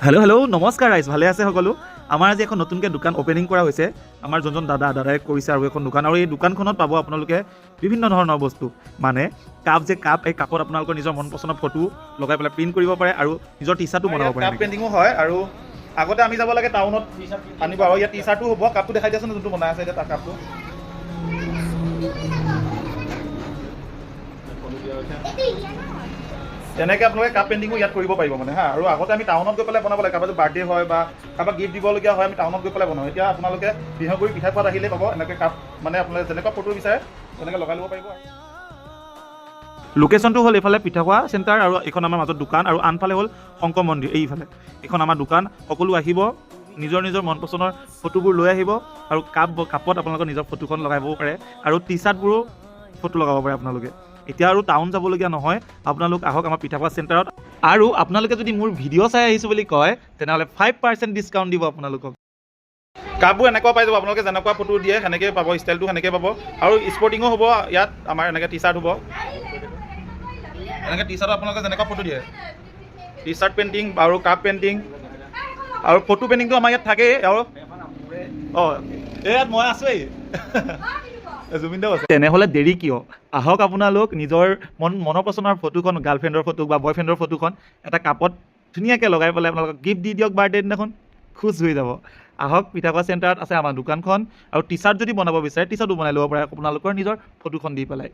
Hello' নমস্কাৰ ৰাইজ, ভালে আছে সকলো। আমাৰ আজি এখন নতুনকৈ দোকান অপেনিং কৰা হৈছে। আমাৰ যোনজন দাদাই কৰিছে আৰু এখন দোকান, আৰু এই দোকানখনত পাব আপোনালোকে বিভিন্ন ধৰণৰ বস্তু, মানে কাপ, এই কাপত আপোনালোকৰ নিজৰ মন পচন্দৰ ফটো লগাই পেলাই প্ৰিণ্ট কৰিব পাৰে আৰু নিজৰ টি চাৰ্টো বনাব পাৰে। কাপ পেইণ্টিঙো হয়, আৰু আগতে আমি যাব লাগে টাউনত আনিব, আৰু ইয়াত টি চাৰ্টো হ'ব। কাপটো দেখাই দিয়াচোন, যোনটো বনাই আছে এতিয়া তাৰ কাপটো। তেনেকৈ আপোনালোকে কাপ পেইণ্টিঙো ইয়াত কৰিব পাৰিব মানে হা। আৰু আগতে আমি টাউনত গৈ পেলাই বনাব লাগে, কাৰোবাৰ বাৰ্থডে হয় বা কাৰোবাক গিফ্ট দিবলগীয়া হয়, আমি টাউনত গৈ পেলাই বনাওঁ। এতিয়া আপোনালোকে বিহুগুৰি পিঠাখোৱাত আহিলে পাব এনেকৈ কাপ, মানে আপোনালোকে যেনেকুৱা ফটো বিচাৰে তেনেকৈ লগাই ল'ব পাৰিব। লোকেশ্যনটো হ'ল এইফালে পিঠাখোৱা চেণ্টাৰ, আৰু এইখন আমাৰ মাজত দোকান, আৰু আনফালে হ'ল শংকৰ মন্দিৰ। এইফালে এইখন আমাৰ দোকান। সকলো আহিব, নিজৰ মন পচন্দৰ ফটোবোৰ লৈ আহিব, আৰু কাপত আপোনালোকৰ নিজৰ ফটোখন লগাব পাৰে, আৰু টি চাৰ্টবোৰো ফটো লগাব পাৰে আপোনালোকে। এতিয়া আৰু টাউন যাবলগীয়া নহয়, আপোনালোক আহক আমাৰ পিঠাখোৱা চেণ্টাৰত। আৰু আপোনালোকে যদি মোৰ ভিডিঅ' চাই আহিছোঁ বুলি কয়, তেনেহ'লে 5% ডিছকাউণ্ট দিব আপোনালোকক। কাপবোৰ এনেকুৱা পাই যাব, আপোনালোকে যেনেকুৱা ফটো দিয়ে সেনেকৈ পাব, ষ্টাইলটো সেনেকৈ পাব। আৰু স্পৰ্টিঙো হ'ব ইয়াত, আমাৰ এনেকৈ টি চাৰ্ট হ'ব। এনেকৈ টি চাৰ্টত আপোনালোকে যেনেকুৱা ফটো দিয়ে, টি চাৰ্ট পেইণ্টিং আৰু কাপ পেইণ্টিং আৰু ফটো পেইণ্টিংটো আমাৰ ইয়াত থাকেই। আৰু ইয়াত মই আছোঁৱেই, জুবিনদাও আছে। তেনেহ'লে দেৰি কিয়? আহক আপোনালোক, নিজৰ মনৰ পচন্দৰ ফটোখন, গাৰ্লফ্ৰেণ্ডৰ ফটো বা বয়ফ্ৰেণ্ডৰ ফটোখন এটা কাপত ধুনীয়াকৈ লগাই পেলাই আপোনালোকক গিফ্ট দি দিয়ক বাৰ্থডে দিনাখন, খুচ হৈ যাব। আহক, পিঠাখোৱা চেণ্টাৰত আছে আমাৰ দোকানখন। আৰু টি চাৰ্ট যদি বনাব বিচাৰে, টি চাৰ্টো বনাই ল'ব পাৰে আপোনালোকৰ নিজৰ ফটোখন দি পেলাই।